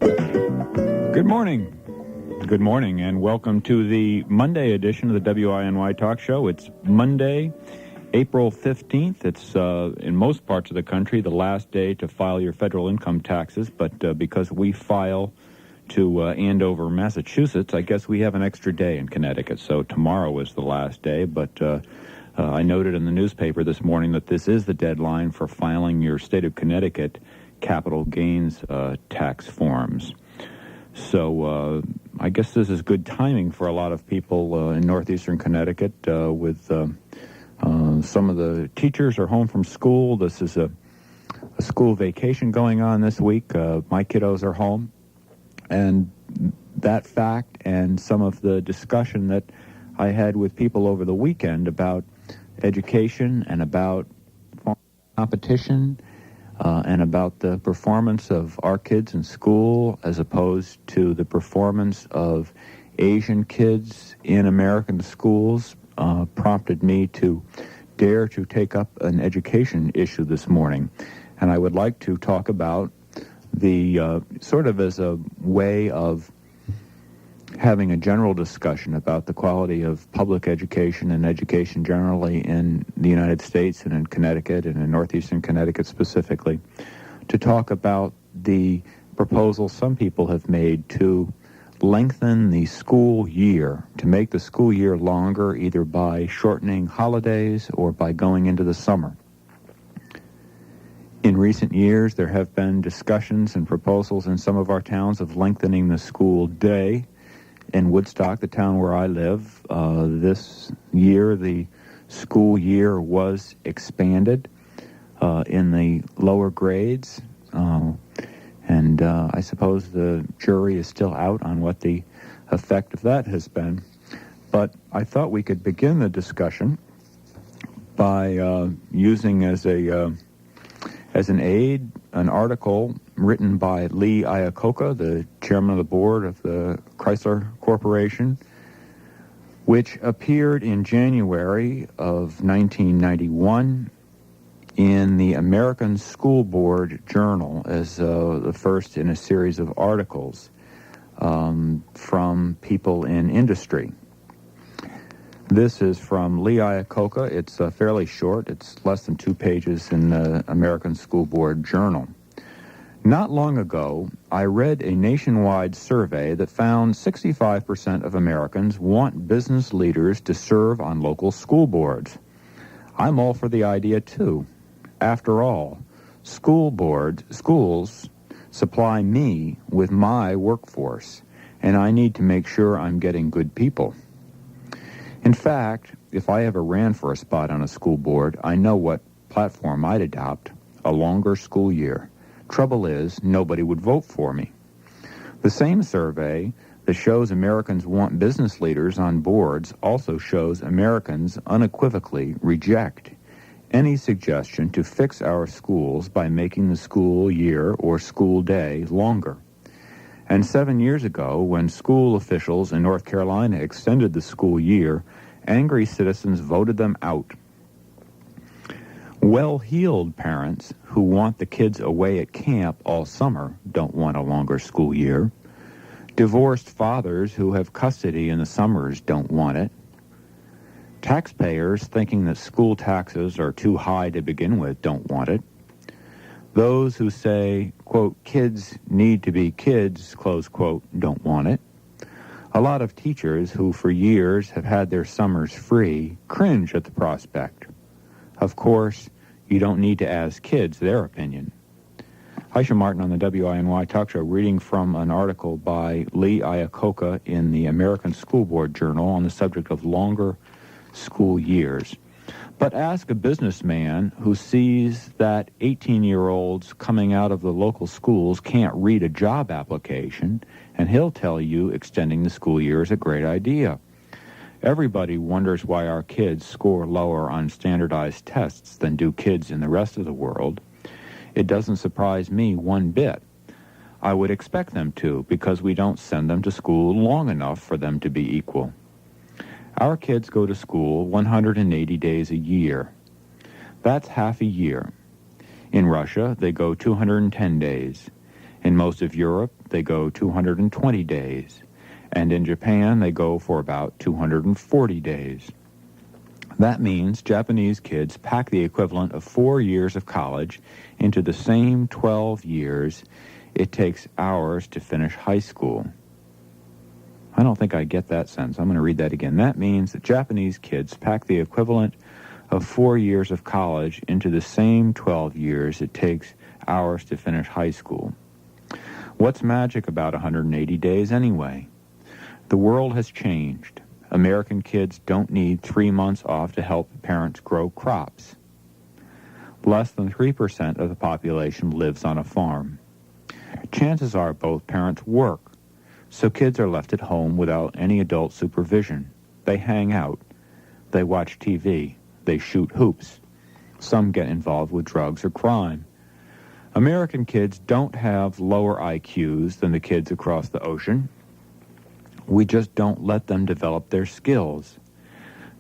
Good morning. Good morning, and welcome to the Monday edition of the WINY Talk Show. It's Monday, April 15th. It's, in most parts of the country, the last day to file your federal income taxes, but because we file to Andover, Massachusetts, I guess we have an extra day in Connecticut, so tomorrow is the last day, but I noted in the newspaper this morning that this is the deadline for filing your state of Connecticut capital gains tax forms. So I guess this is good timing for a lot of people in northeastern Connecticut with some of the teachers are home from school. This is a school vacation going on this week. My kiddos are home. And that fact and some of the discussion that I had with people over the weekend about education and about competition and about the performance of our kids in school as opposed to the performance of Asian kids in American schools prompted me to dare to take up an education issue this morning. And I would like to talk about the sort of as a way of having a general discussion about the quality of public education and education generally in the United States and in Connecticut and in northeastern Connecticut specifically, to talk about the proposal some people have made to lengthen the school year, to make the school year longer either by shortening holidays or by going into the summer. In recent years, there have been discussions and proposals in some of our towns of lengthening the school day. In Woodstock, the town where I live, this year the school year was expanded in the lower grades, and I suppose the jury is still out on what the effect of that has been. But I thought we could begin the discussion by using as an aid an article written by Lee Iacocca, the chairman of the board of the Chrysler Corporation, which appeared in January of 1991 in the American School Board Journal as the first in a series of articles from people in industry. This is from Lee Iacocca. It's fairly short. It's less than 2 pages in the American School Board Journal. Not long ago, I read a nationwide survey that found 65% of Americans want business leaders to serve on local school boards. I'm all for the idea, too. After all, schools supply me with my workforce, and I need to make sure I'm getting good people. In fact, if I ever ran for a spot on a school board, I know what platform I'd adopt: a longer school year. Trouble is, nobody would vote for me. The same survey that shows Americans want business leaders on boards also shows Americans unequivocally reject any suggestion to fix our schools by making the school year or school day longer. And 7 years ago, when school officials in North Carolina extended the school year, angry citizens voted them out. Well-heeled parents who want the kids away at camp all summer don't want a longer school year. Divorced fathers who have custody in the summers don't want it. Taxpayers thinking that school taxes are too high to begin with don't want it. Those who say, quote, kids need to be kids, close quote, don't want it. A lot of teachers who for years have had their summers free cringe at the prospect. Of course, you don't need to ask kids their opinion. Isham Martin on the WINY Talk Show, reading from an article by Lee Iacocca in the American School Board Journal on the subject of longer school years. But ask a businessman who sees that 18-year-olds coming out of the local schools can't read a job application, and he'll tell you extending the school year is a great idea. Everybody wonders why our kids score lower on standardized tests than do kids in the rest of the world. It doesn't surprise me one bit. I would expect them to, because we don't send them to school long enough for them to be equal. Our kids go to school 180 days a year. That's half a year. In Russia, they go 210 days. In most of Europe, they go 220 days. And in Japan, they go for about 240 days. That means Japanese kids pack the equivalent of 4 years of college into the same 12 years it takes hours to finish high school. I don't think I get that sentence. I'm going to read that again. That means that Japanese kids pack the equivalent of 4 years of college into the same 12 years it takes hours to finish high school. What's magic about 180 days anyway? The world has changed. American kids don't need 3 months off to help parents grow crops. Less than 3% of the population lives on a farm. Chances are both parents work, so kids are left at home without any adult supervision. They hang out. They watch TV. They shoot hoops. Some get involved with drugs or crime. American kids don't have lower IQs than the kids across the ocean. We just don't let them develop their skills.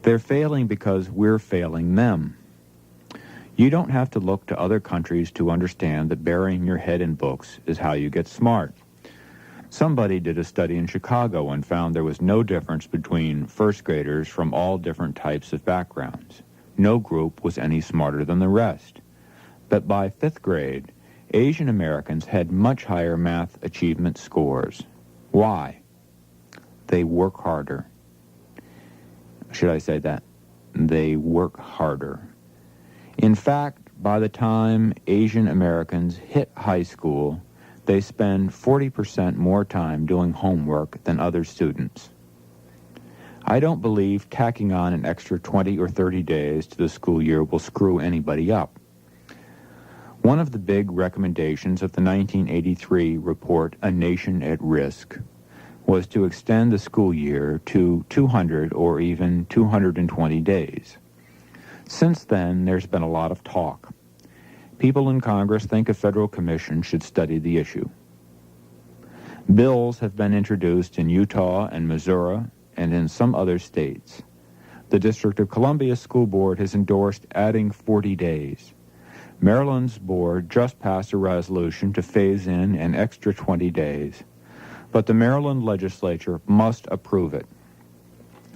They're failing because we're failing them. You don't have to look to other countries to understand that burying your head in books is how you get smart. Somebody did a study in Chicago and found there was no difference between first graders from all different types of backgrounds. No group was any smarter than the rest. But by 5th grade, Asian Americans had much higher math achievement scores. Why? They work harder. Should I say that? They work harder. In fact, by the time Asian Americans hit high school, they spend 40% more time doing homework than other students. I don't believe tacking on an extra 20 or 30 days to the school year will screw anybody up. One of the big recommendations of the 1983 report, A Nation at Risk, was to extend the school year to 200 or even 220 days. Since then, there's been a lot of talk. People in Congress think a federal commission should study the issue. Bills have been introduced in Utah and Missouri and in some other states. The District of Columbia School Board has endorsed adding 40 days. Maryland's board just passed a resolution to phase in an extra 20 days. But the Maryland legislature must approve it.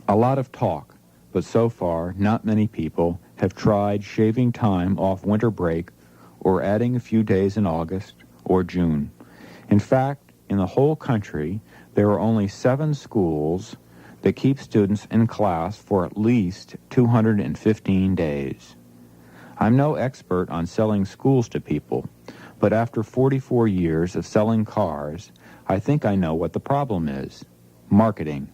A lot of talk, but so far not many people have tried shaving time off winter break or adding a few days in August or June. In fact, in the whole country, there are only 7 schools that keep students in class for at least 215 days. I'm no expert on selling schools to people, but after 44 years of selling cars, I think I know what the problem is. Marketing.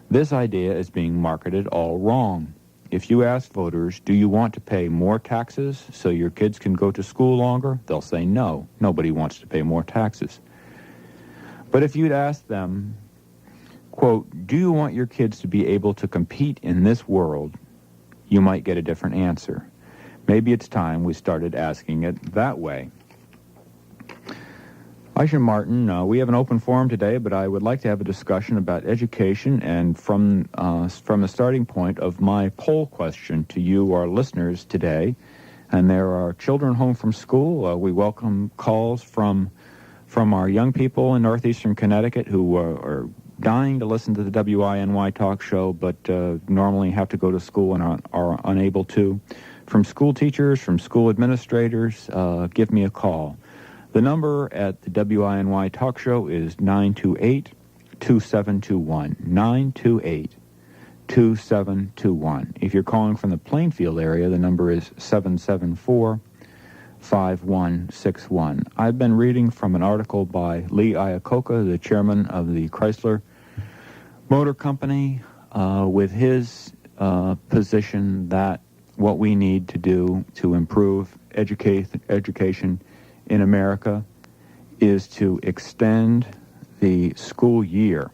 This idea is being marketed all wrong. If you ask voters, do you want to pay more taxes so your kids can go to school longer? They'll say no. Nobody wants to pay more taxes. But if you'd ask them, quote, do you want your kids to be able to compete in this world? You might get a different answer. Maybe it's time we started asking it that way. Isham Martin, we have an open forum today, but I would like to have a discussion about education, and from the starting point of my poll question to you, our listeners, today. And there are children home from school. We welcome calls from our young people in northeastern Connecticut who are dying to listen to the WINY talk show, but normally have to go to school and are unable to. From school teachers, from school administrators, give me a call. The number at the WINY talk show is 928-2721, 928-2721. If you're calling from the Plainfield area, the number is 774-5161. I've been reading from an article by Lee Iacocca, the chairman of the Chrysler Motor Company, with his position that what we need to do to improve education in America is to extend the school year.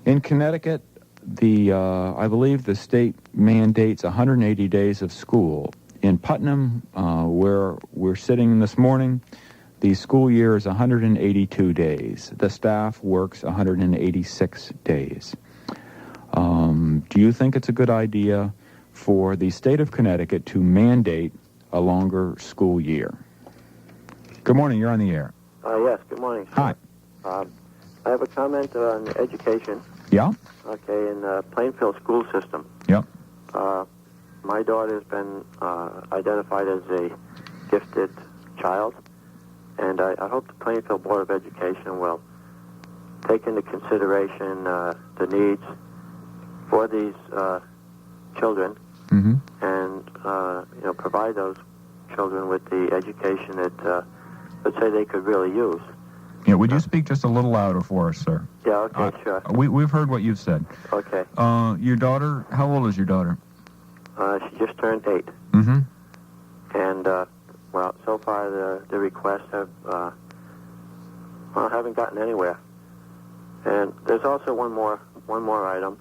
In Connecticut, I believe the state mandates 180 days of school. In Putnam, where we're sitting this morning, the school year is 182 days. The staff works 186 days. Do you think it's a good idea for the state of Connecticut to mandate a longer school year? Good morning, you're on the air. Yes, good morning, sir. Hi. I have a comment on education. Yeah? Okay, in the Plainfield school system. Yep. My daughter's been identified as a gifted child, and I hope the Plainfield Board of Education will take into consideration the needs for these children, Mm-hmm. and provide those children with the education that, let's say, they could really use. Yeah, would you speak just a little louder for us, sir? Yeah, okay, sure. We've heard what you've said. Okay. Your daughter, how old is your daughter? She just turned 8. Mm-hmm. And, well, so far the requests haven't gotten anywhere. And there's also one more item.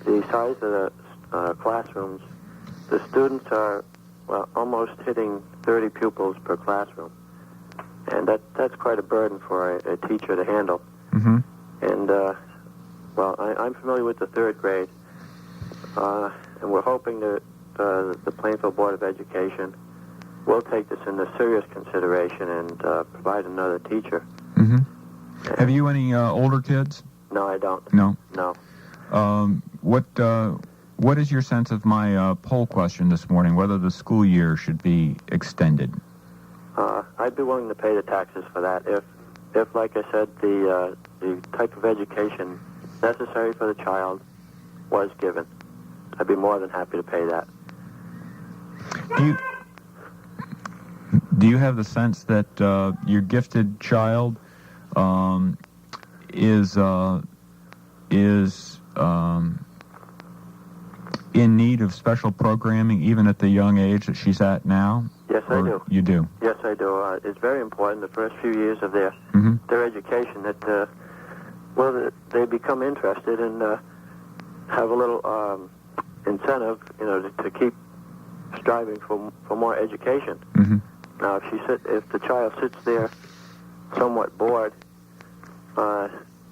The size of the classrooms, the students are, well, almost hitting 30 pupils per classroom. And that's quite a burden for a teacher to handle. Mm-hmm. And, well, I'm familiar with the 3rd grade, and we're hoping that the Plainfield Board of Education will take this into serious consideration and provide another teacher. Mm-hmm. Have you any older kids? No, I don't. No? No. What is your sense of my poll question this morning, whether the school year should be extended? I'd be willing to pay the taxes for that if like I said, the type of education necessary for the child was given. I'd be more than happy to pay that. Do you have the sense that your gifted child is in need of special programming even at the young age that she's at now? Yes, I do. You do? Yes, I do. It's very important the first few years of their education that they become interested and have a little incentive, to keep striving for more education. Mm-hmm. Now, if the child sits there somewhat bored, I'm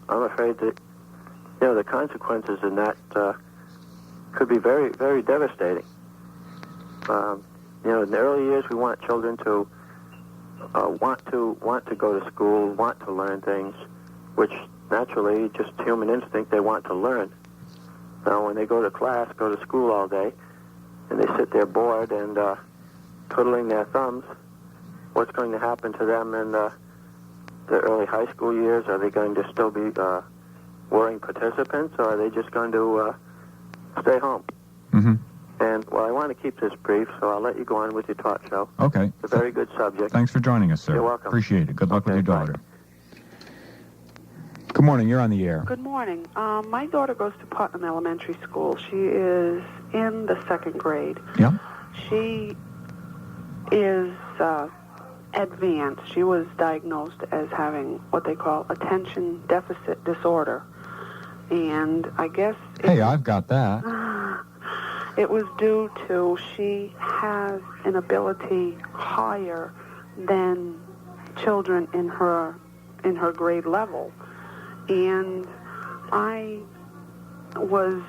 afraid that the consequences in that could be very, very devastating. In the early years, we want children to want to go to school, want to learn things, which naturally, just human instinct, they want to learn. Now, when they go to school all day, and they sit there bored and twiddling their thumbs, what's going to happen to them in the early high school years? Are they going to still be willing participants, or are they just going to stay home? Mm-hmm. And, well, I want to keep this brief, so I'll let you go on with your talk show. Okay. It's a very good subject. Than's for joining us, sir. You're welcome. Appreciate it. Good luck with your Bye. daughter. Good morning. You're on the air. Good morning. My daughter goes to Putnam Elementary School. She is in the 2nd grade. Yeah. She is advanced. She was diagnosed as having what they call attention deficit disorder. And I guess... Hey, I've got that. It was due to she has an ability higher than children in her grade level. And I was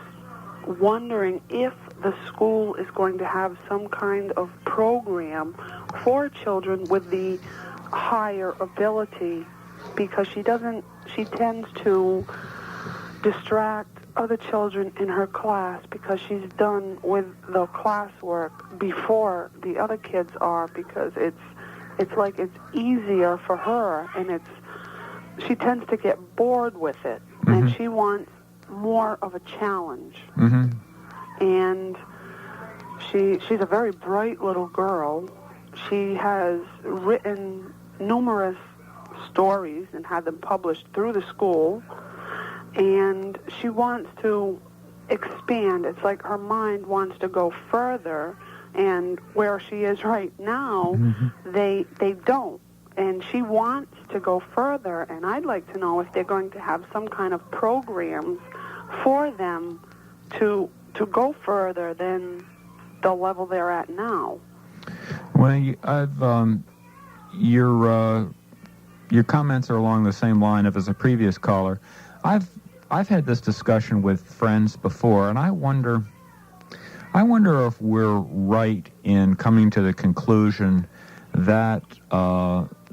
wondering if the school is going to have some kind of program for children with the higher ability, because she tends to distract other children in her class because she's done with the classwork before the other kids are, because it's like it's easier for her, and she tends to get bored with it, and she wants more of a challenge. Mm-hmm. And she's a very bright little girl. She has written numerous stories and had them published through the school, and she wants to expand. It's like her mind wants to go further, and where she is right now, they don't. And she wants to go further, and I'd like to know if they're going to have some kind of programs for them to go further than the level they're at now. Well, your comments are along the same line as a previous caller. I've had this discussion with friends before, and I wonder if we're right in coming to the conclusion that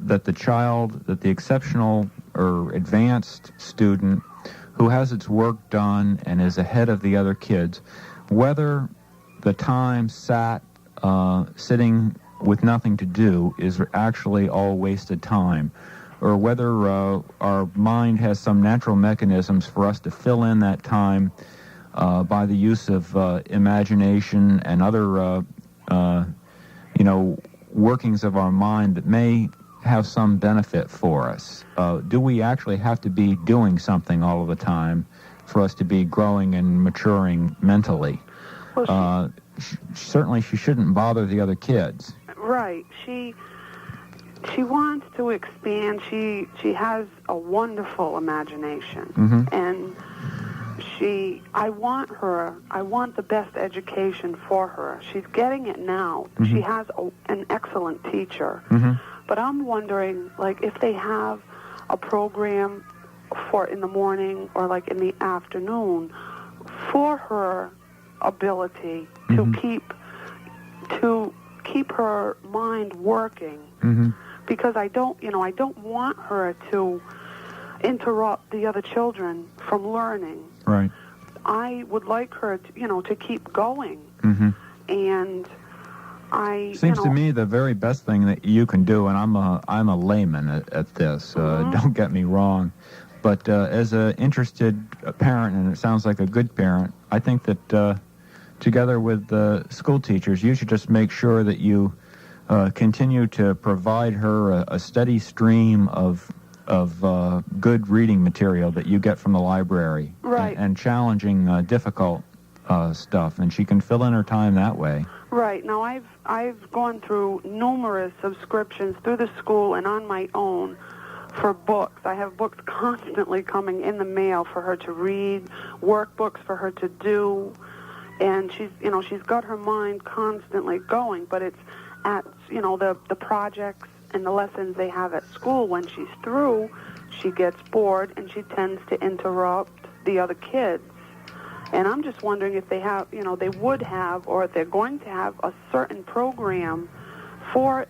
that the exceptional or advanced student who has its work done and is ahead of the other kids, whether the time sitting with nothing to do is actually all wasted time, or whether our mind has some natural mechanisms for us to fill in that time by the use of imagination and other, workings of our mind that may have some benefit for us. Do we actually have to be doing something all of the time for us to be growing and maturing mentally? Well, certainly she shouldn't bother the other kids. Right. She wants to expand. She has a wonderful imagination. Mm-hmm. And I want the best education for her. She's getting it now. Mm-hmm. She has an excellent teacher. Mm-hmm. But I'm wondering, like, if they have a program for in the morning or like in the afternoon for her ability mm-hmm. to keep her mind working. Mm-hmm. Because I don't want her to interrupt the other children from learning. Right. I would like her to keep going. Mm-hmm. And seems to me the very best thing that you can do, and I'm a layman at this. Mm-hmm. Don't get me wrong, but as an interested parent, and it sounds like a good parent, I think that together with the school teachers, you should just make sure that you continue to provide her a steady stream of good reading material that you get from the library, right, and challenging, difficult stuff, and she can fill in her time that way. Right. Now, I've gone through numerous subscriptions through the school and on my own for books. I have books constantly coming in the mail for her to read, workbooks for her to do, and she's got her mind constantly going, but it's at, the projects and the lessons they have at school. When she's through, she gets bored and she tends to interrupt the other kids. And I'm just wondering if they have, they would have, or if they're going to have a certain program for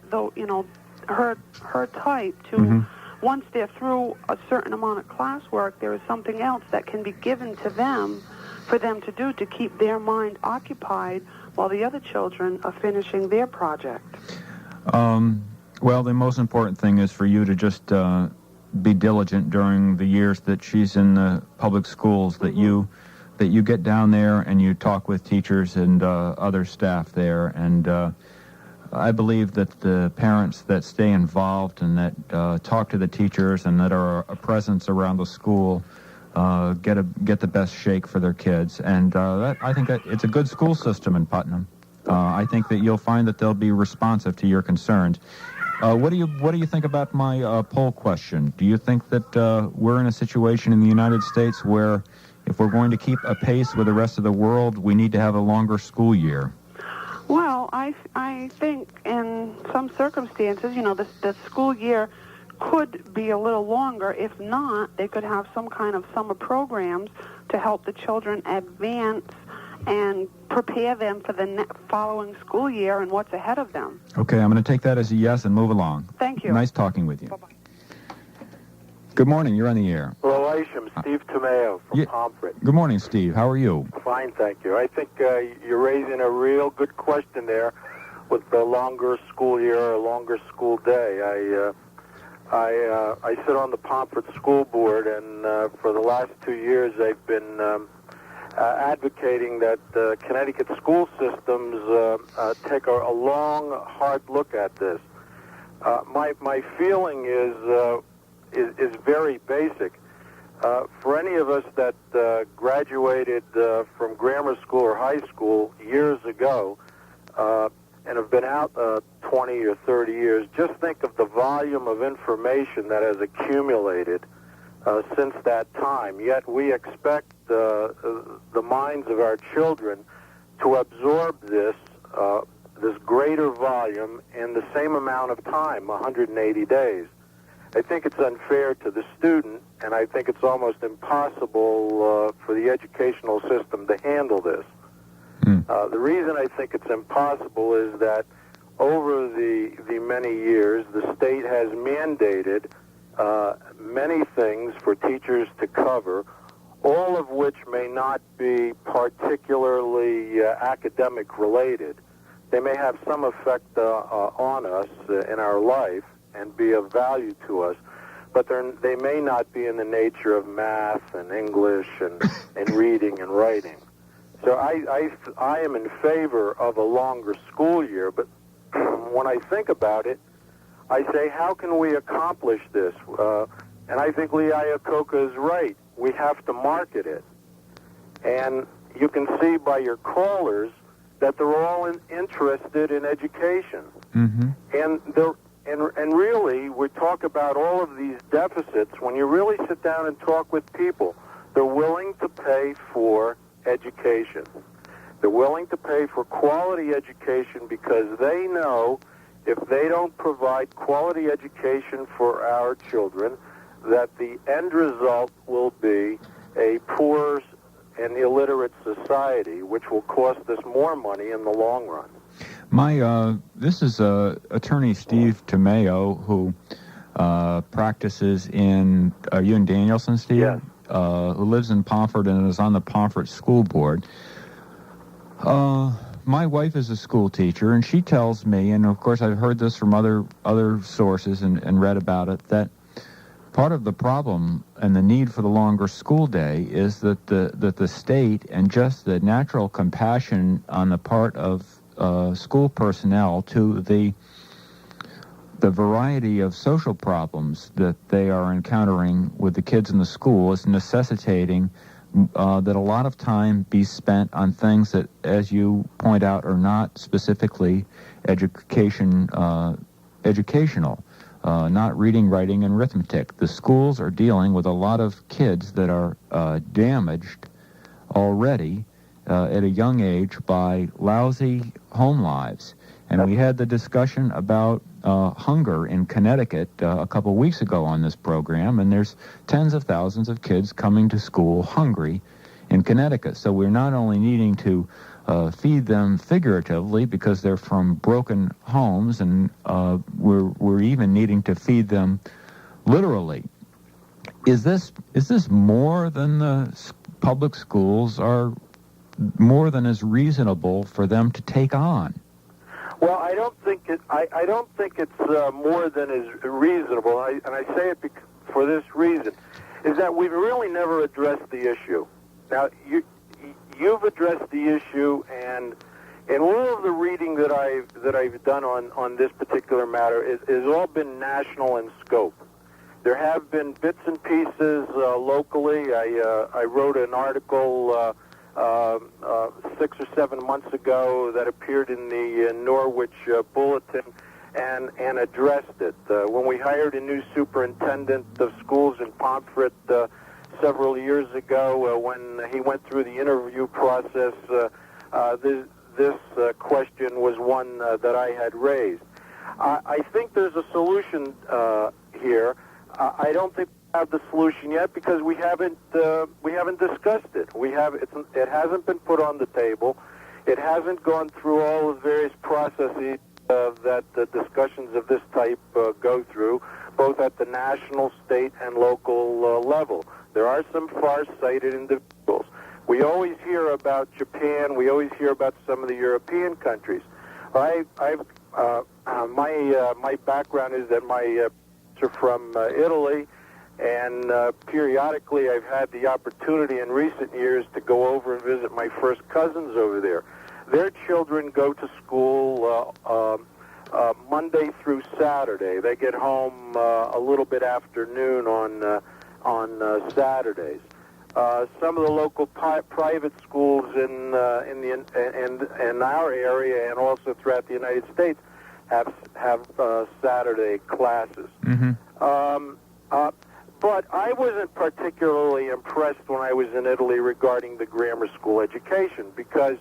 her type to, mm-hmm. once they're through a certain amount of classwork, there is something else that can be given to them for them to do to keep their mind occupied while the other children are finishing their project. Well, the most important thing is for you to just be diligent during the years that she's in the public schools, that mm-hmm. you get down there and you talk with teachers and other staff there. And I believe that the parents that stay involved and that talk to the teachers and that are a presence around the school get the best shake for their kids. And I think that it's a good school system in Putnam. I think that you'll find that they'll be responsive to your concerns. What do you think about my poll question? Do you think that we're in a situation in the United States where if we're going to keep a pace with the rest of the world, we need to have a longer school year? Well, I think in some circumstances, the school year could be a little longer. If not, they could have some kind of summer programs to help the children advance and prepare them for the following school year and what's ahead of them. Okay, I'm going to take that as a yes and move along. Thank you. Nice talking with you. Bye-bye. Good morning. You're on the air. Hello, Isham. Steve Tomeo from Pomfret. Good morning, Steve. How are you? Fine, thank you. I think you're raising a real good question there with the longer school year or longer school day. I sit on the Pomfret School Board, and for the last 2 years I've been advocating that Connecticut school systems take a long, hard look at this. My feeling is very basic. For any of us that graduated from grammar school or high school years ago and have been out 20 or 30 years, just think of the volume of information that has accumulated since that time. Yet we expect the minds of our children to absorb this greater volume in the same amount of time, 180 days. I think it's unfair to the student, and I think it's almost impossible for the educational system to handle this. The reason I think it's impossible is that over the many years, the state has mandated many things for teachers to cover, all of which may not be particularly academic related. They may have some effect on us in our life and be of value to us, but they may not be in the nature of math and English and reading and writing. So I am in favor of a longer school year, but when I think about it, I say, how can we accomplish this? And I think Lee Iacocca is right. We have to market it. And you can see by your callers that they're all interested in education. Mm-hmm. And really, we talk about all of these deficits. When you really sit down and talk with people, they're willing to pay for education. They're willing to pay for quality education because they know if they don't provide quality education for our children, that the end result will be a poor and illiterate society, which will cost us more money in the long run. This is attorney Steve Tomeo, who practices in, are you in Danielson, Steve? Yes. Who lives in Pomfret and is on the Pomfret School Board. My wife is a school teacher, and she tells me, and of course I've heard this from other sources and read about it, that part of the problem and the need for the longer school day is that the state and just the natural compassion on the part of school personnel to the variety of social problems that they are encountering with the kids in the school is necessitating that a lot of time be spent on things that, as you point out, are not specifically educational, not reading, writing, and arithmetic. The schools are dealing with a lot of kids that are damaged already at a young age by lousy home lives. And we had the discussion about hunger in Connecticut a couple weeks ago on this program, and there's tens of thousands of kids coming to school hungry in Connecticut. So we're not only needing to feed them figuratively because they're from broken homes, and we're even needing to feed them literally. Is this more than the public schools are, more than is reasonable for them to take on? Well, I don't think it's more than is reasonable, and I say it for this reason, is that we've really never addressed the issue. Now, you've addressed the issue, and all of the reading that I've done on this particular matter is all been national in scope. There have been bits and pieces locally. I wrote an article 6 or 7 months ago that appeared in the Norwich Bulletin and addressed it. When we hired a new superintendent of schools in Pomfret several years ago, when he went through the interview process, this question was one that I had raised. I think there's a solution here. I don't think we have the solution yet because we haven't discussed it. It hasn't been put on the table. It hasn't gone through all the various processes that the discussions of this type go through, both at the national, state, and local level. There are some far-sighted individuals. We always hear about Japan. We always hear about some of the European countries. My background is that my are from Italy, and periodically I've had the opportunity in recent years to go over and visit my first cousins over there. Their children go to school Monday through Saturday. They get home a little bit after noon on Saturdays. Some of the local private schools in our area and also throughout the United States have Saturday classes. Mm-hmm. But I wasn't particularly impressed when I was in Italy regarding the grammar school education because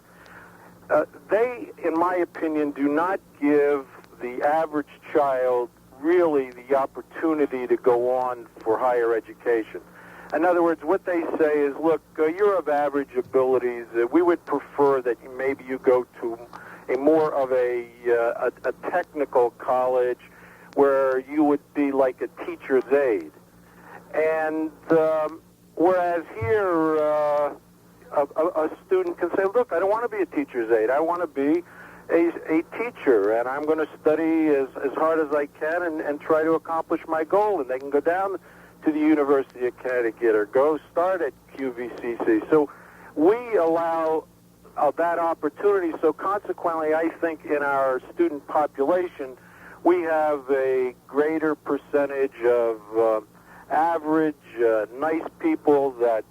they, in my opinion, do not give the average child really the opportunity to go on for higher education. In other words, what they say is, look, you're of average abilities. We would prefer that maybe you go to more of a technical college where you would be like a teacher's aide. And whereas here, a student can say, look, I don't want to be a teacher's aide. I want to be a teacher, and I'm going to study as hard as I can and try to accomplish my goal. And they can go down to the University of Connecticut or go start at QVCC. So we allow that opportunity. So consequently, I think in our student population, we have a greater percentage of average, nice people that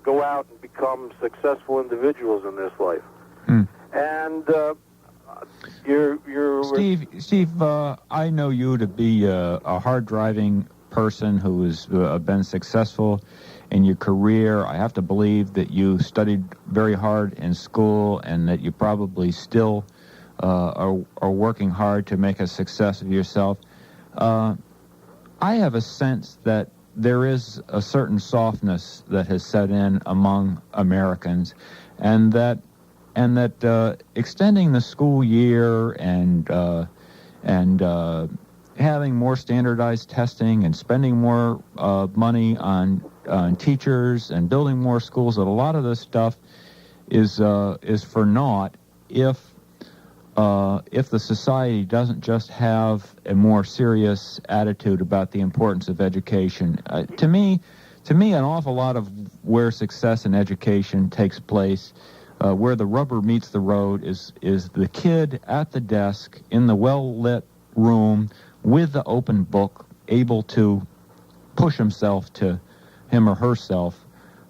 go out and become successful individuals in this life. And Steve, I know you to be a hard-driving person who has been successful in your career. I have to believe that you studied very hard in school and that you probably still are working hard to make a success of yourself. I have a sense that there is a certain softness that has set in among Americans, and that extending the school year and having more standardized testing and spending more money on teachers and building more schools, that a lot of this stuff is for naught if the society doesn't just have a more serious attitude about the importance of education. To me, an awful lot of where success in education takes place, where the rubber meets the road, is the kid at the desk in the well-lit room with the open book, able to push himself to him or herself.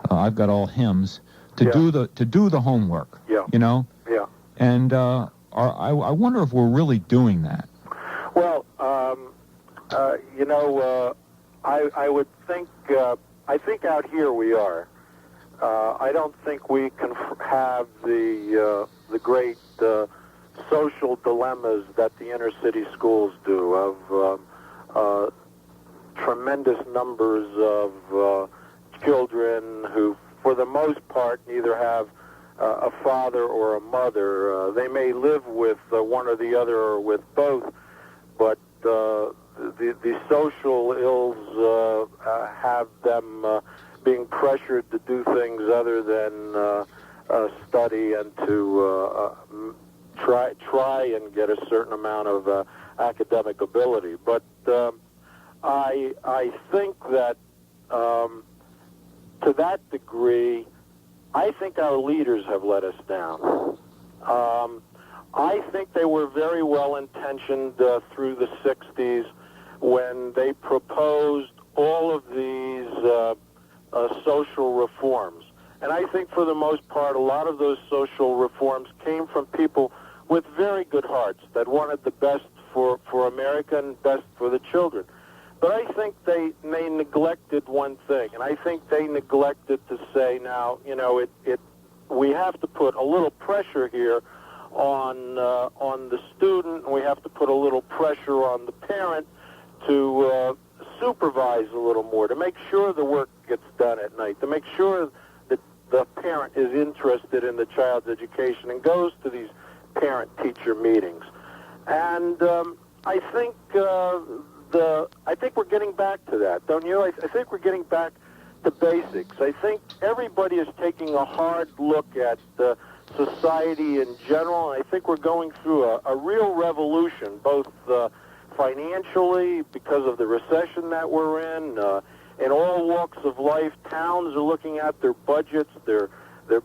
I've got all hymns to do the homework. Yeah. You know. Yeah. And I wonder if we're really doing that. Well, I would think. I think out here we are. I don't think we can have the great social dilemmas that the inner city schools do, of tremendous numbers of children who, for the most part, neither have a father or a mother. They may live with one or the other or with both, but the social ills have them being pressured to do things other than study and to try and get a certain amount of academic ability. But I think that to that degree, I think our leaders have let us down. I think they were very well intentioned through the 60s when they proposed all of these social reforms. And I think for the most part, a lot of those social reforms came from people with very good hearts that wanted the best for America and best for the children. But I think they neglected one thing, and I think they neglected to say, now, we have to put a little pressure here on the student, and we have to put a little pressure on the parent to supervise a little more, to make sure the work gets done at night, to make sure that the parent is interested in the child's education and goes to these parent-teacher meetings. And I think we're getting back to that, don't you? I think we're getting back to basics. I think everybody is taking a hard look at society in general, and I think we're going through a real revolution, both financially, because of the recession that we're in all walks of life. Towns are looking at their budgets. They're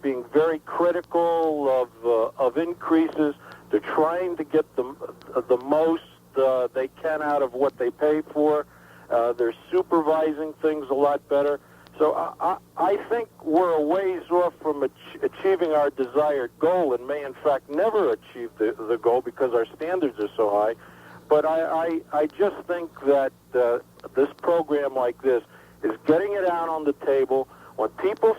being very critical of increases. They're trying to get the most they can out of what they pay for. They're supervising things a lot better. So I think we're a ways off from achieving our desired goal, and may in fact never achieve the goal because our standards are so high. But I just think that this program like this is getting it out on the table. When people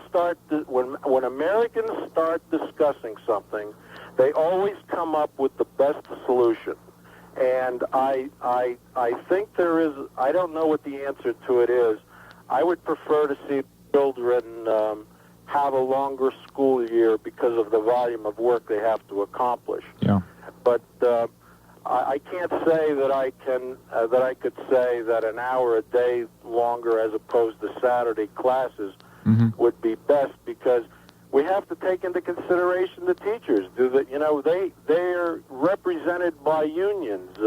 when Americans start discussing something, they always come up with the best solution. And I think there is, I don't know what the answer to it is. I would prefer to see children have a longer school year because of the volume of work they have to accomplish. Yeah. but I can't say that I could say that an hour a day longer as opposed to Saturday classes would be best, because we have to take into consideration the teachers. They're represented by unions.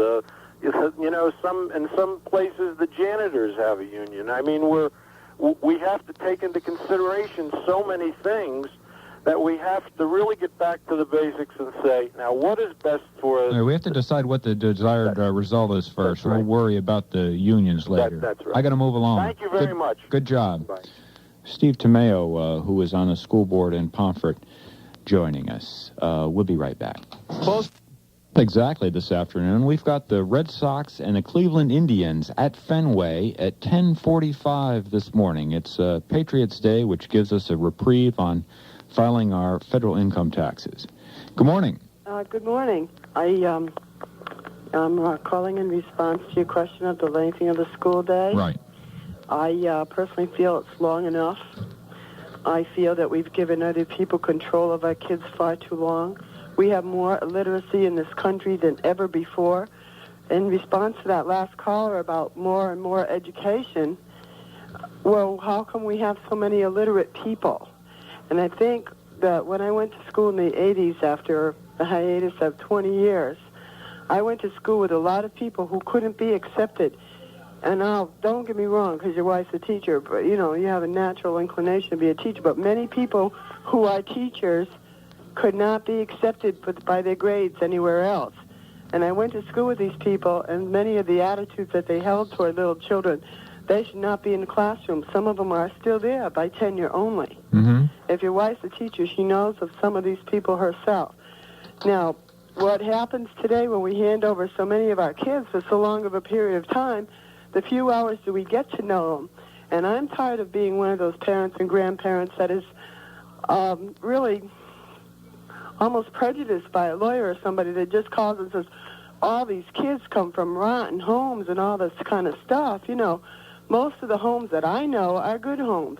In some places the janitors have a union. I mean, we have to take into consideration so many things that we have to really get back to the basics and say, now, what is best for us? We have to decide what the desired result is first. Right. We'll worry about the unions later. That's right. I got to move along. Thank you very much. Good job. Bye. Steve Tomeo, who is on the school board in Pomfret, joining us. We'll be right back. Exactly this afternoon, we've got the Red Sox and the Cleveland Indians at Fenway at 10:45 this morning. It's Patriots Day, which gives us a reprieve on filing our federal income taxes. Good morning. Good morning. I'm calling in response to your question of the lengthening of the school day. Right. I personally feel it's long enough. I feel that we've given other people control of our kids far too long. We have more illiteracy in this country than ever before. In response to that last caller about more and more education, well, how come we have so many illiterate people? And I think that when I went to school in the 80s after a hiatus of 20 years, I went to school with a lot of people who couldn't be accepted. And now, don't get me wrong, because your wife's a teacher, but, you have a natural inclination to be a teacher. But many people who are teachers could not be accepted by their grades anywhere else. And I went to school with these people, and many of the attitudes that they held toward little children, they should not be in the classroom. Some of them are still there by tenure only. Mm-hmm. If your wife's a teacher, she knows of some of these people herself. Now, what happens today when we hand over so many of our kids for so long of a period of time, the few hours that we get to know them, and I'm tired of being one of those parents and grandparents that is really almost prejudiced by a lawyer or somebody that just calls and says, all these kids come from rotten homes and all this kind of stuff. Most of the homes that I know are good homes.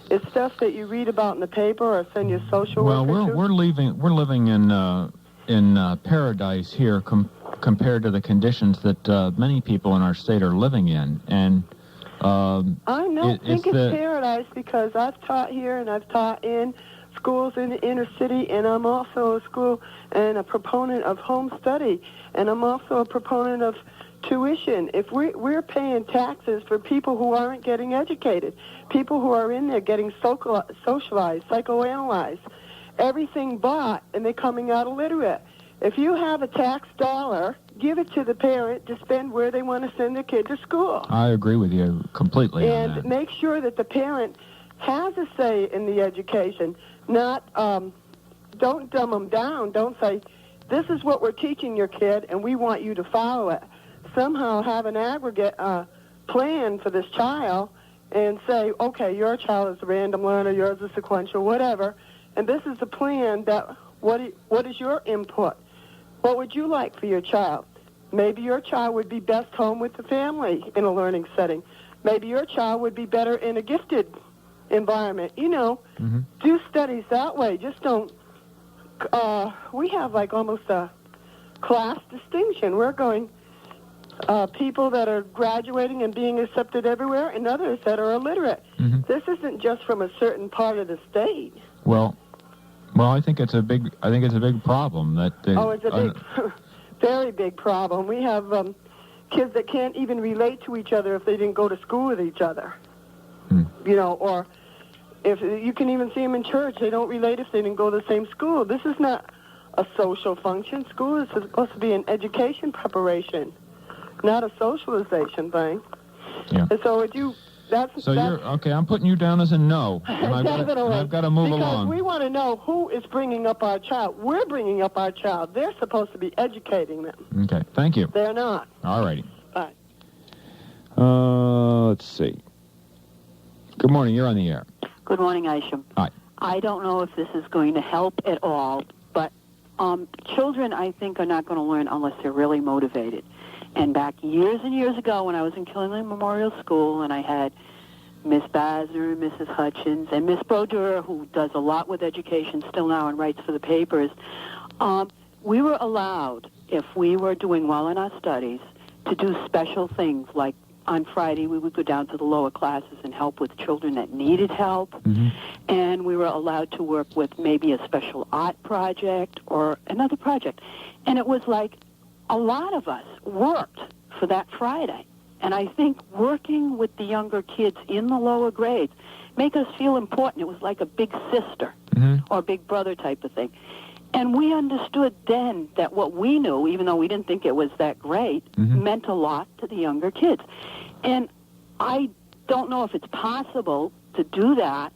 It's stuff that you read about in the paper or send your social worker to. Well, we're living in paradise here compared to the conditions that many people in our state are living in, and I don't think it's paradise, because I've taught here and I've taught in schools in the inner city, and I'm also a school and a proponent of home study, and I'm also a proponent of tuition. If we're paying taxes for people who aren't getting educated, people who are in there getting socialized, psychoanalyzed, everything but, and they're coming out illiterate. If you have a tax dollar, give it to the parent to spend where they want to send their kid to school. I agree with you completely on that. And make sure that the parent has a say in the education. Not, don't dumb them down. Don't say, this is what we're teaching your kid, and we want you to follow it. Somehow have an aggregate plan for this child and say, okay, your child is a random learner, yours is sequential, whatever, and this is the plan that, what is your input? What would you like for your child? Maybe your child would be best home with the family in a learning setting. Maybe your child would be better in a gifted environment. Do studies that way. Just don't, we have like almost a class distinction. We're going, people that are graduating and being accepted everywhere, and others that are illiterate. Mm-hmm. This isn't just from a certain part of the state. Well, I think it's a big problem that. It's a big, very big problem. We have kids that can't even relate to each other if they didn't go to school with each other. Or if you can even see them in church, they don't relate if they didn't go to the same school. This is not a social function. School is supposed to be an education preparation, not a socialization thing. Yeah. And so you're okay. I'm putting you down as a no, and I've got to move along. Because we want to know who is bringing up our child. We're bringing up our child. They're supposed to be educating them. Okay. Thank you. They're not. All righty. Bye. Let's see. Good morning. You're on the air. Good morning, Isham. Hi. I don't know if this is going to help at all, but children, I think, are not going to learn unless they're really motivated. And back years and years ago when I was in Killingley Memorial School and I had Miss Bazner and Mrs. Hutchins and Miss Brodeur, who does a lot with education still now and writes for the papers, we were allowed if we were doing well in our studies, to do special things like on Friday we would go down to the lower classes and help with children that needed help. Mm-hmm. And we were allowed to work with maybe a special art project or another project. And it was like a lot of us worked for that Friday. And I think working with the younger kids in the lower grades make us feel important. It was like a big sister or big brother type of thing. And we understood then that what we knew, even though we didn't think it was that great, meant a lot to the younger kids. And I don't know if it's possible to do that,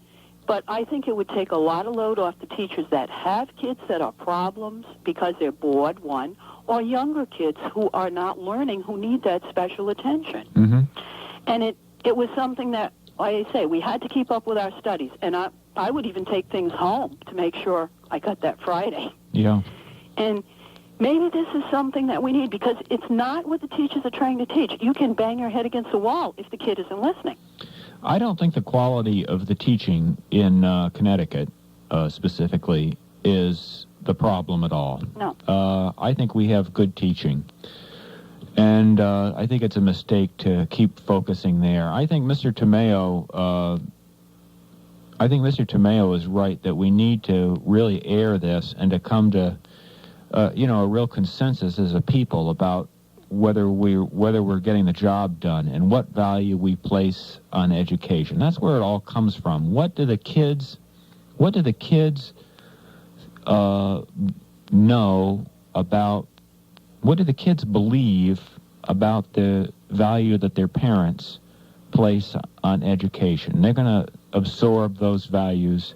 but I think it would take a lot of load off the teachers that have kids that are problems because they're bored, one, or younger kids who are not learning, who need that special attention. And it was something that, like I say, we had to keep up with our studies. And I would even take things home to make sure I got that Friday. Yeah. And maybe this is something that we need, because it's not what the teachers are trying to teach. You can bang your head against the wall if the kid isn't listening. I don't think the quality of the teaching in Connecticut specifically is the problem at all. No. I think we have good teaching. And I think it's a mistake to keep focusing there. I think Mr. Tomeo is right that we need to really air this and to come to a real consensus as a people about whether we're getting the job done and what value we place on education. That's where it all comes from. What do the kids know about? What do the kids believe about the value that their parents place on education? They're going to absorb those values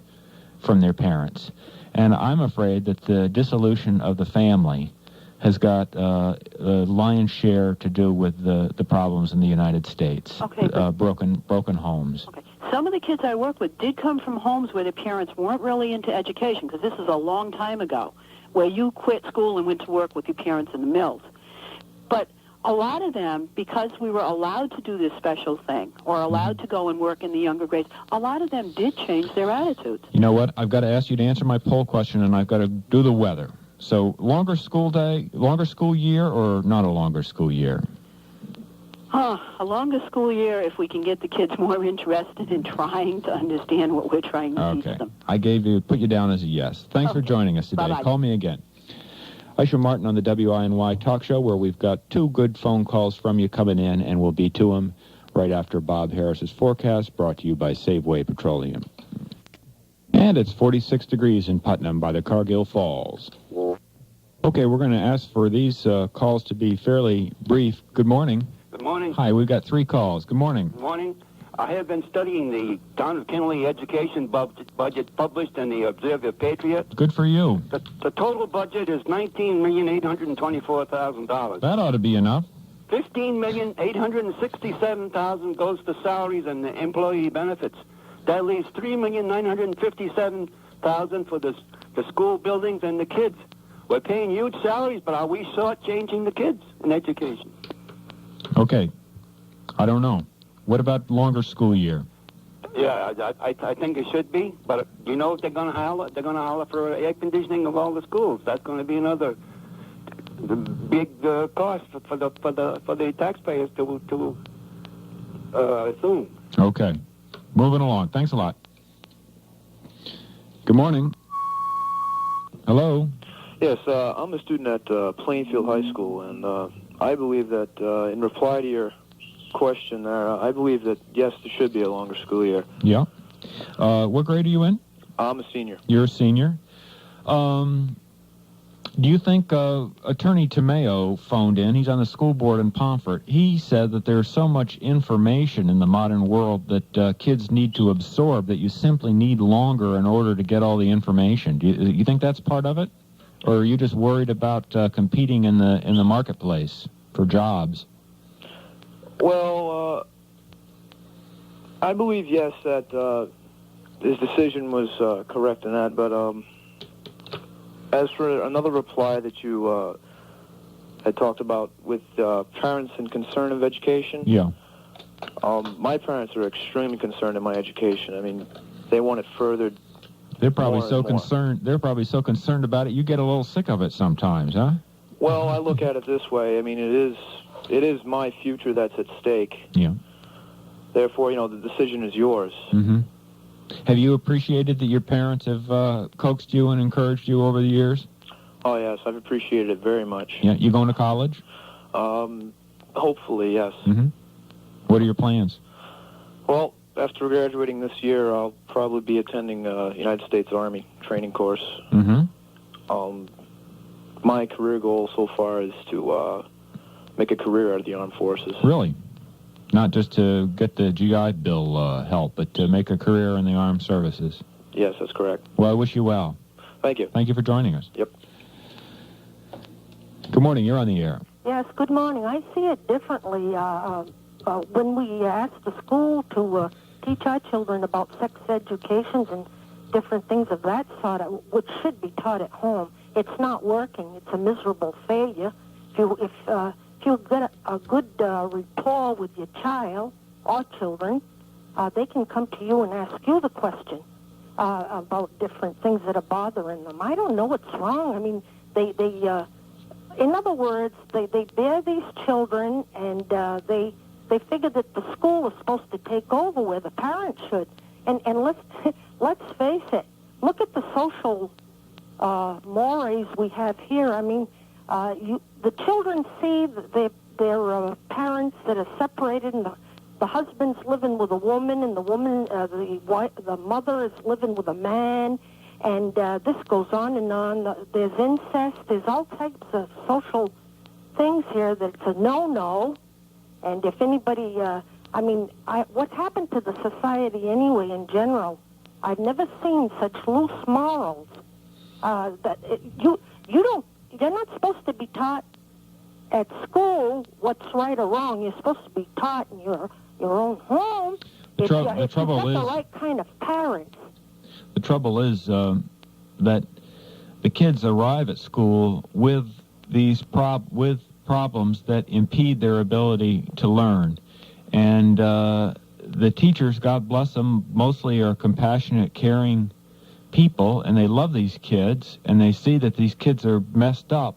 from their parents. And I'm afraid that the dissolution of the family has got a lion's share to do with the problems in the United States. Okay, broken homes. Okay. Some of the kids I worked with did come from homes where their parents weren't really into education, because this is a long time ago, where you quit school and went to work with your parents in the mills. But a lot of them, because we were allowed to do this special thing or allowed to go and work in the younger grades, a lot of them did change their attitudes. You know what? I've got to ask you to answer my poll question, and I've got to do the weather. So, longer school day, longer school year, or not a longer school year? A longer school year if we can get the kids more interested in trying to understand what we're trying to teach them. I put you down as a yes. Thanks for joining us today. Bye-bye. Call me again. Isham Martin on the WINY talk show, where we've got 2 good phone calls from you coming in, and we'll be to them right after Bob Harris's forecast, brought to you by Safeway Petroleum. And it's 46 degrees in Putnam by the Cargill Falls. Okay, we're going to ask for these calls to be fairly brief. Good morning. Good morning. Hi, we've got 3 calls. Good morning. Good morning. I have been studying the Town of Kinley education budget published in the Observer Patriot. Good for you. The total budget is $19,824,000. That ought to be enough. $15,867,000 goes to salaries and the employee benefits. That leaves $3,957,000 for the school buildings and the kids. We're paying huge salaries, but are we shortchanging the kids in education? Okay. I don't know. What about longer school year? Yeah, I think it should be, but you know what they're going to holler? They're going to holler for air conditioning of all the schools. That's going to be another big cost for the taxpayers to assume. Okay. Moving along. Thanks a lot. Good morning. Hello. Yes, I'm a student at Plainfield High School, and I believe that in reply to your question there, I believe that, yes, there should be a longer school year. Yeah. What grade are you in? I'm a senior. You're a senior. Do you think Attorney Tomeo phoned in? He's on the school board in Pomfret. He said that there's so much information in the modern world that kids need to absorb that you simply need longer in order to get all the information. Do you think that's part of it? Or are you just worried about competing in the marketplace for jobs? Well, I believe, yes, that his decision was correct in that, but as for another reply that you had talked about with parents and concern of education, yeah, my parents are extremely concerned in my education. I mean, they want it furthered. They're probably so concerned. They're probably so concerned about it. You get a little sick of it sometimes, huh? Well, I look at it this way. I mean, it is my future that's at stake. Yeah. Therefore, the decision is yours. Mm-hmm. Have you appreciated that your parents have coaxed you and encouraged you over the years? Oh, yes, I've appreciated it very much. Yeah. You going to college? Hopefully, yes. Mm-hmm. What are your plans? Well, after graduating this year, I'll probably be attending United States Army training course. Mm-hmm. My career goal so far is to make a career out of the armed forces. Really? Not just to get the GI Bill help, but to make a career in the armed services? Yes, that's correct. Well, I wish you well. Thank you. Thank you for joining us. Yep. Good morning. You're on the air. Yes, good morning. I see it differently. When we ask the school to teach our children about sex educations and different things of that sort, which should be taught at home, it's not working. It's a miserable failure. If you get a good rapport with your child or children, they can come to you and ask you the question about different things that are bothering them. I don't know what's wrong. I mean, in other words, they bear these children, and they figure that the school is supposed to take over where the parents should. And let's face it. Look at the social mores we have here. I mean, the children see their parents that are separated, and the husband's living with a woman, and the woman, the mother is living with a man, and this goes on and on. There's incest. There's all types of social things here that's a no-no. And if anybody, what's happened to the society anyway in general? I've never seen such loose morals. You're not supposed to be taught at school what's right or wrong. You're supposed to be taught in your own home. If you got the right kind of parents. The trouble is that the kids arrive at school with these problems that impede their ability to learn. And the teachers, God bless them, mostly are compassionate, caring people, and they love these kids, and they see that these kids are messed up.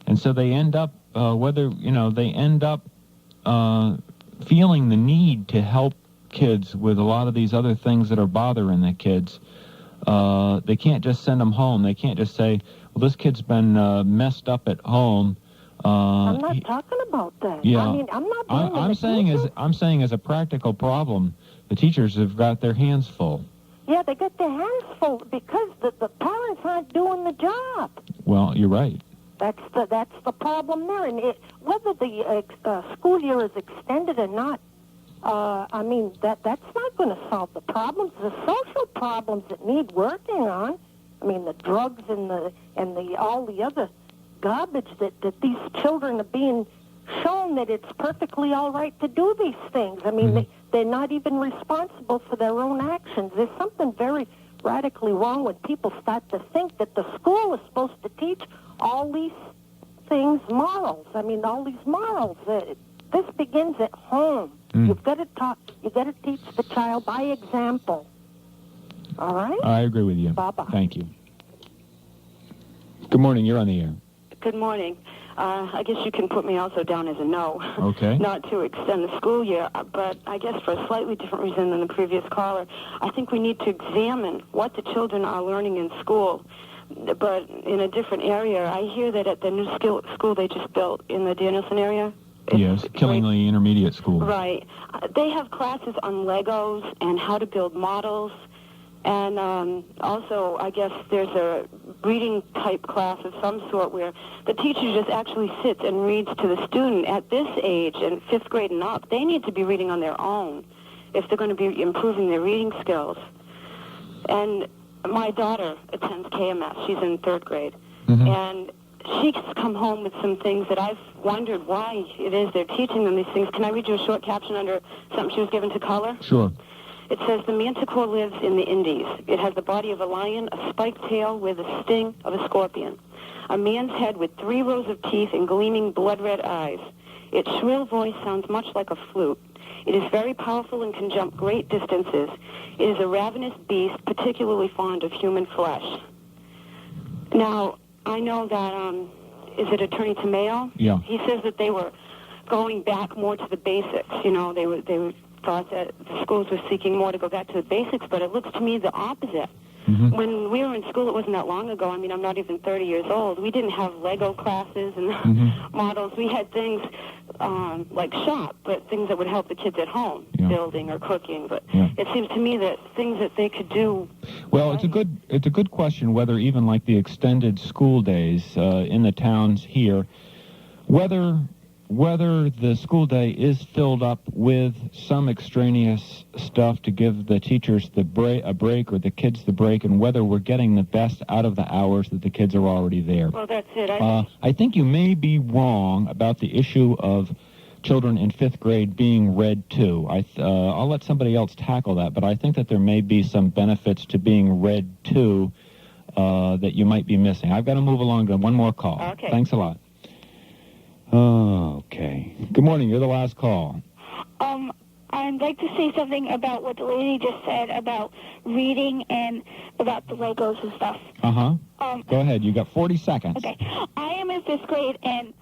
And so they end up, feeling the need to help kids with a lot of these other things that are bothering the kids. They can't just send them home. They can't just say, well, this kid's been messed up at home. I'm not talking about that. Yeah, I mean, I'm not blaming I'm saying as a practical problem, the teachers have got their hands full. Yeah, they got their hands full because the parents aren't doing the job. Well, you're right. That's the problem there. And whether the school year is extended or not, that's not going to solve the problems. The social problems that need working on. I mean, the drugs and all the other garbage that these children are being shown that it's perfectly all right to do these things. I mean, they're not even responsible for their own actions. There's something very radically wrong when people start to think that the school is supposed to teach all these things, morals. I mean, all these morals. This begins at home. You've got to teach the child by example. All right? I agree with you. Bye-bye. Thank you. Good morning. You're on the air. Good morning. I guess you can put me also down as a no. Okay. Not to extend the school year, but I guess for a slightly different reason than the previous caller. I think we need to examine what the children are learning in school, but in a different area. I hear that at the new school they just built in the Danielson area. Yes, Killingly Intermediate School. Right. They have classes on Legos and how to build models. And also, I guess there's a reading-type class of some sort where the teacher just actually sits and reads to the student. At this age, in 5th grade and up, they need to be reading on their own if they're going to be improving their reading skills. And my daughter attends KMS. She's in 3rd grade. Mm-hmm. And she's come home with some things that I've wondered why it is they're teaching them these things. Can I read you a short caption under something she was given to color? Sure. It says, the manticore lives in the Indies. It has the body of a lion, a spiked tail with the sting of a scorpion, a man's head with 3 rows of teeth and gleaming blood-red eyes. Its shrill voice sounds much like a flute. It is very powerful and can jump great distances. It is a ravenous beast, particularly fond of human flesh. Now, I know that is it Attorney Tamayo? Yeah. He says that they were going back more to the basics. You know, they thought that the schools were seeking more to go back to the basics, but it looks to me the opposite. Mm-hmm. When we were in school, it wasn't that long ago. I mean, I'm not even 30 years old. We didn't have Lego classes and models. We had things like shop, but things that would help the kids at home, building or cooking. But it seems to me that things that they could do. Well, it's a good question whether even like the extended school days in the towns here, whether the school day is filled up with some extraneous stuff to give the teachers a break or the kids the break, and whether we're getting the best out of the hours that the kids are already there. Well, that's it. I think you may be wrong about the issue of children in 5th grade being read to. I'll let somebody else tackle that, but I think that there may be some benefits to being read to that you might be missing. I've got to move along to one more call. Okay. Thanks a lot. Okay. Good morning. You're the last call. I'd like to say something about what the lady just said about reading and about the Legos and stuff. Uh-huh. Go ahead. You got 40 seconds. Okay. I am in 5th grade, and